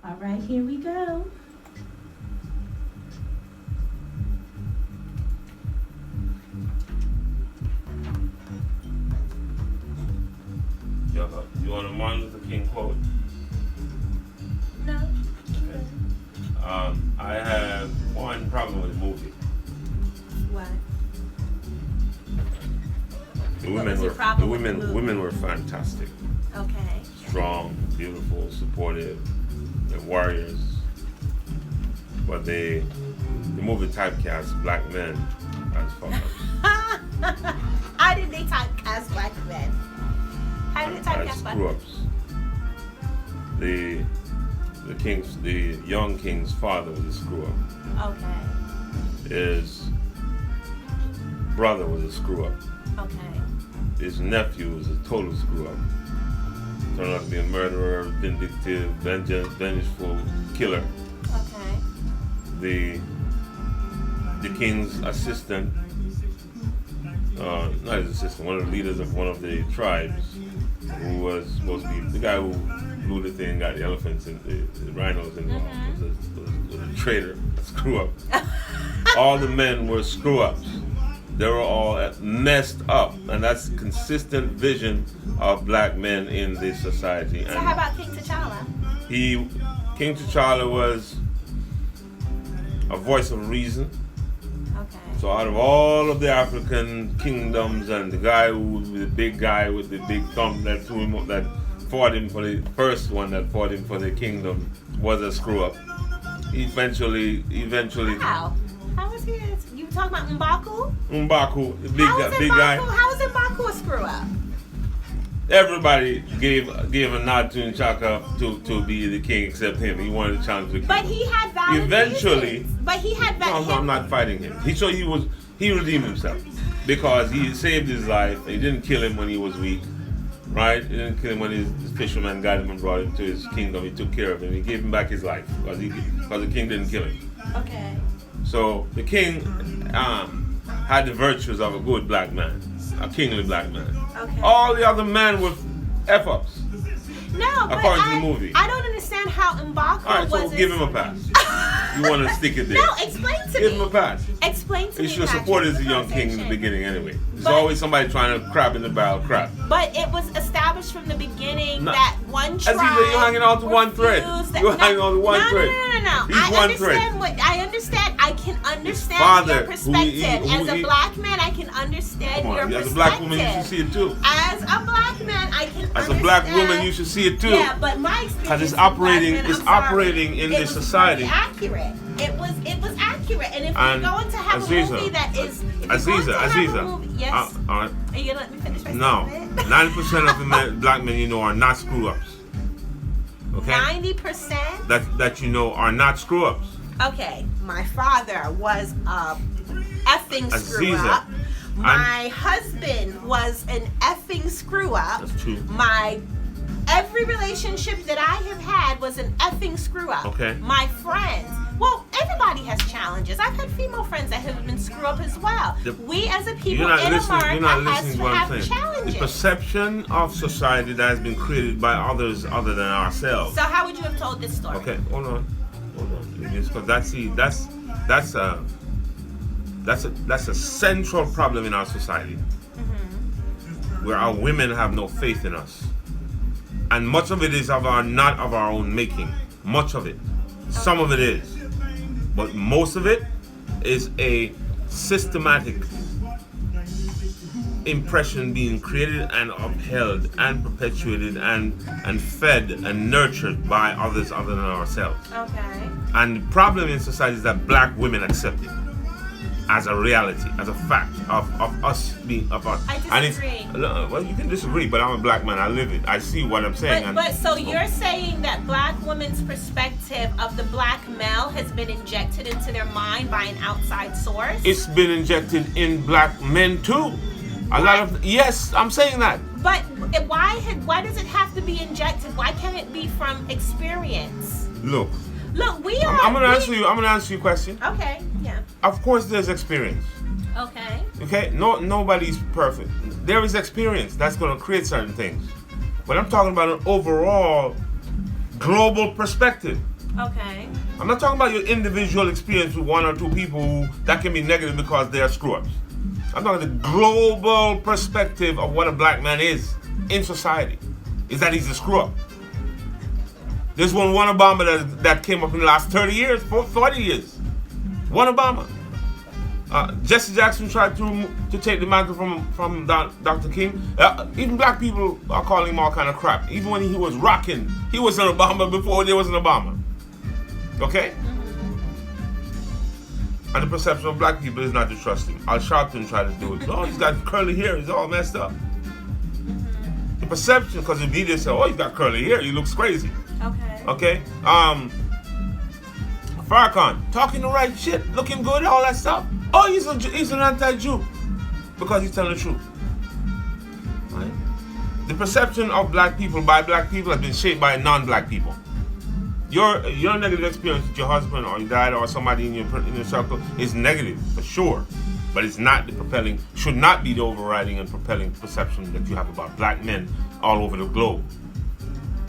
All right, here we go. You want a Martin Luther King quote? No. I have one problem with the movie. What? The What women was your were problem with the movie? women were fantastic, Okay. strong, beautiful, supportive. They're warriors, but the movie typecast black men as fathers. How did they typecast black men? How did they as typecast black screw men? ups. The young king's father was a screw up. Okay. His brother was a screw up. Okay. His nephew was a total screw up. Turned out to be a murderer, vindictive, vengeful killer. Okay. The king's assistant, not his assistant, one of the leaders of one of the tribes, who was supposed to be the guy who blew the thing, got the elephants and the rhinos involved, was a traitor, a screw up. All the men were screw ups. They were all messed up, and that's consistent vision of black men in this society. So And how about King T'Challa? King T'Challa was a voice of reason. Okay. So out of all of the African kingdoms, and the guy who was the big guy with the big thumb that threw him up, that fought him for the first one that fought him for the kingdom was a screw up. Eventually. How? How was he? You talking about M'Baku? M'Baku, the big How is big M'Baku? guy. How is M'Baku a screw up? Everybody gave a nod to N'Chaka to be the king except him. He wanted to challenge the king. But he had valid Eventually- reasons. But he had No, valid. I'm not fighting him. He redeemed himself because he saved his life. He didn't kill him when he was weak, right? He didn't kill him when his fisherman got him and brought him to his kingdom. He took care of him. He gave him back his life because the king didn't kill him. Okay. So the king had the virtues of a good black man, a kingly black man. Okay. All the other men were f-ups. No, but According to the movie. I don't understand how M'Baku All right, so was. give him a pass. You want to stick it there? No, explain to Give me. him a pass. Explain to He me. should have Patrick, supported the the young king in the conversation. beginning anyway. There's But- always somebody trying to crab in the barrel crap. But it was established from the beginning No. that one tribe. As you're hanging on to one thread. refused that- You're hanging on to one no, thread. No. He's I one understand thread. I understand. I can understand father, your who perspective. he- As a black man, I can understand Come your on, perspective. as a black woman, you should see it too. As a black man, I can As a understand. black woman, you should see it too. Yeah, but my experience. Because it's as a black operating, man, it's I'm sorry, operating in it this was society. very accurate. It was accurate. And if And we're going to have Aziza, a movie that is, if we're going to have a Aziza, movie, yes. Are you gonna let me finish my no, statement? 90% of the black men you know are not screw ups. Okay, 90%. that you know are not screw ups. Okay, my father was a effing screw Aziza, up. My husband was an effing screw up. That's true. Every relationship that I have had was an effing screw up. Okay. My friends. Well, everybody has challenges. I've had female friends that have been screw up as well. We as a people in America You're not has listening to to what I'm have saying. challenges. The perception of society that has been created by others other than ourselves. So how would you have told this story? Okay, hold on. Because that's a central problem in our society, where our women have no faith in us, and much of it is not of our own making. Much of it, some of it is, but most of it is a systematic impression being created and upheld and perpetuated and fed and nurtured by others other than ourselves. Okay. And the problem in society is that black women accept it as a reality, as a fact of us being of us. I disagree. And well, you can disagree, but I'm a black man. I live it. I see what I'm saying. But so you're saying that black women's perspective of the black male has been injected into their mind by an outside source? It's been injected in black men too. Yes, I'm saying that. But why does it have to be injected? Why can't it be from experience? Look, we are. I'm gonna answer you. I'm gonna answer your question. Okay. Yeah. Of course, there's experience. Okay. Okay, nobody's perfect. There is experience that's going to create certain things, but I'm talking about an overall global perspective. Okay. I'm not talking about your individual experience with one or two people that can be negative because they are screw-ups. I'm talking the global perspective of what a black man is in society. Is that he's a screw-up. There's one Obama that came up in the last 30 years, 40 years. One Obama. Jesse Jackson tried to take the mantle from Dr. King. Even black people are calling him all kind of crap. Even when he was rocking, he was an Obama before there was an Obama. Okay? And the perception of black people is not to trust him. Al Sharpton tried to do it. Oh, he's got curly hair. He's all messed up. The perception, because the media say, oh, he's got curly hair. He looks crazy. Okay? Farrakhan, talking the right shit, looking good, all that stuff. Oh, he's an anti-Jew because he's telling the truth. Right? The perception of black people by black people has been shaped by non-black people. Your negative experience with your husband or your dad or somebody in your circle is negative for sure, but it's not should not be the overriding and propelling perception that you have about black men all over the globe.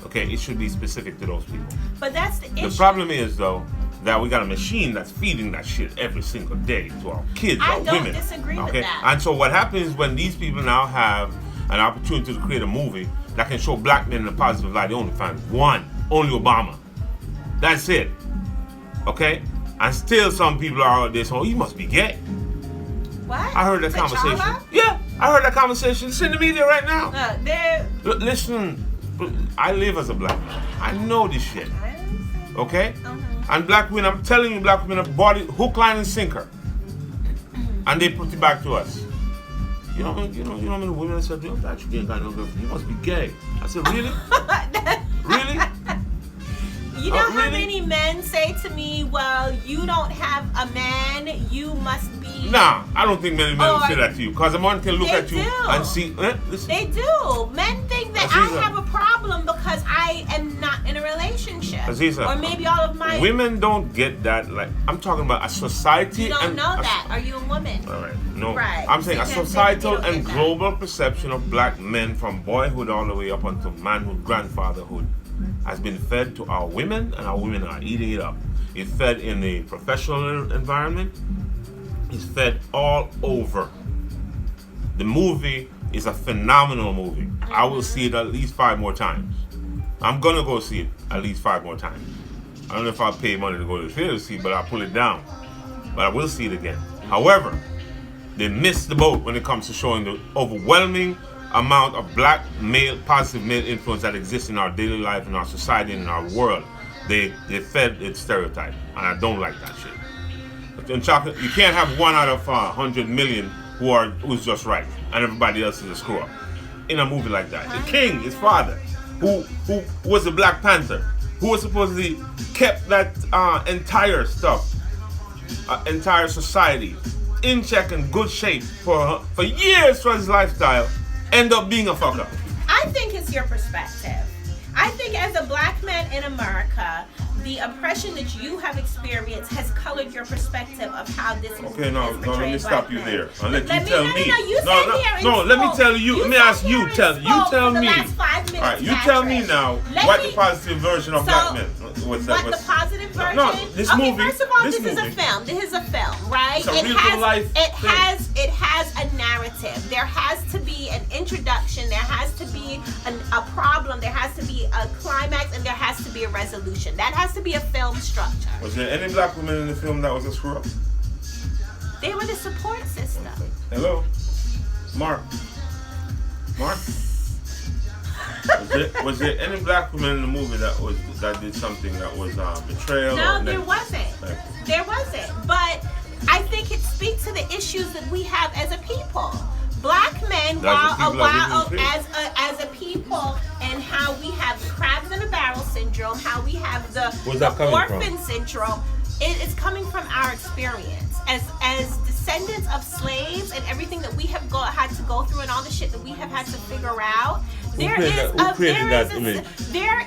Okay, it should be specific to those people. But that's the issue. The problem is though that we got a machine that's feeding that shit every single day to our kids, our women. I don't disagree with that. And so what happens when these people now have an opportunity to create a movie that can show black men in a positive light? They only find one, only Obama. That's it. Okay? And still some people are out there saying, oh, you must be gay. What? I heard that conversation. Yeah, I heard that conversation. It's in the media right now. Listen, I live as a black man. I know this shit. Okay? And black women, I'm telling you, black women have bought it hook, line, and sinker. And they put it back to us. You know how many women said, oh, that you ain't got no girlfriend. You must be gay. I said, really? Really? You know how many men say to me, well, you don't have a man, you must be... Nah, I don't think many men will say that to you. Because a man can look at you and see... They do. Men think that I have a problem because I am not in a relationship. Aziza, or maybe all of my... Women don't get that. Like, I'm talking about a society... You don't know that. Are you a woman? All right. No. Right. I'm saying a societal and global perception of black men from boyhood all the way up until manhood, grandfatherhood has been fed to our women, and our women are eating it up. It's fed in the professional environment. It's fed all over. The movie is a phenomenal movie. I will see it at least 5 more times. I'm gonna go see it at least 5 more times. I don't know if I'll pay money to go to the theater to see it, but I'll pull it down. But I will see it again. However, they missed the boat when it comes to showing the overwhelming amount of black male, positive male influence that exists in our daily life, in our society, and in our world. They fed its stereotype, and I don't like that shit. But in chocolate, you can't have 1 out of 100 million who's just right, and everybody else is a screw up. In a movie like that, the king, his father, who was a Black Panther, who was supposedly kept that entire stuff, entire society in check and good shape for years for his lifestyle. End up being a fucker. I think it's your perspective. I think as a black man in America, the oppression that you have experienced has colored your perspective of how this is Okay, no, let me stop you there. I'll let you tell me. Let me tell you. Let me ask you. Tell me. All right, you tell me now what the positive version of black men. What's that? What the positive version? No, this movie. First of all, this is a film. This is a film, right? It has a narrative. There has to be an introduction. There has to be a problem. There has to be a climax, and there has to be a resolution. That has to be a film structure. Was there any black women in the film that was a screw up? They were the support system. Okay. Hello, Mark. Was there any black woman in the movie that did something that was betrayal? No, there wasn't. There wasn't. But I think it speaks to the issues that we have as a people. Black men, as a people, and how we have the crabs in a barrel syndrome, how we have the orphan syndrome. It is coming from our experience as descendants of slaves and everything that we have had to go through and all the shit that we have had to figure out. There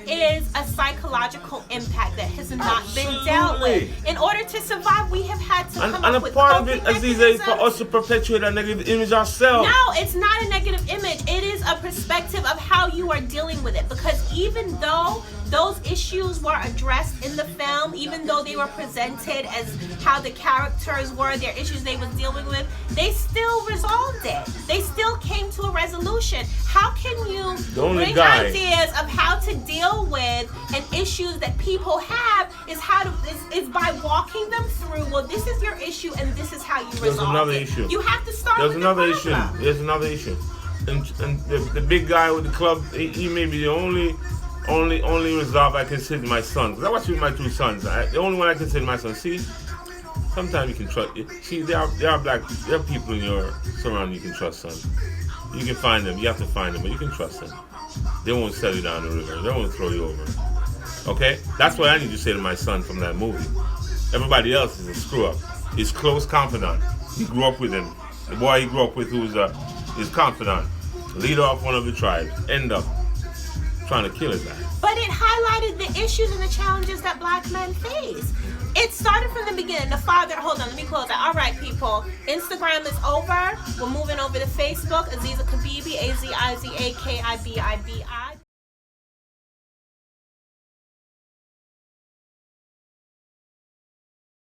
is a psychological impact that has not been dealt with. In order to survive, we have had to come up with part of it, Aziza, is for us to perpetuate a negative image ourselves. No, it's not a negative image. It is a perspective of how you are dealing with it. Because even though those issues were addressed in the film, film, even though they were presented as how the characters were, their issues they was dealing with, they still resolved it. They still came to a resolution. How can you bring ideas of how to deal with and issues that people have is by walking them through, well, this is your issue and this is how you resolve it. There's another issue. You have to start with the problem. There's another issue. And the big guy with the club, he may be the only resolve I consider my son. Because I watch with my 2 sons. The only one I consider my son. See, sometimes you can trust. See, there are people in your surrounding you can trust, son. You can find them. You have to find them, but you can trust them. They won't sell you down the river. They won't throw you over. Okay? That's what I need to say to my son from that movie. Everybody else is a screw up. His close confidant. He grew up with him. The boy he grew up with who's his confidant. Leader of one of the tribes. End up trying to kill his ass. But it highlighted the issues and the challenges that black men face. It started from the beginning. The father, hold on, let me close that. All right, people. Instagram is over. We're moving over to Facebook. Aziza Kibibi, AZIZAKIBIBI.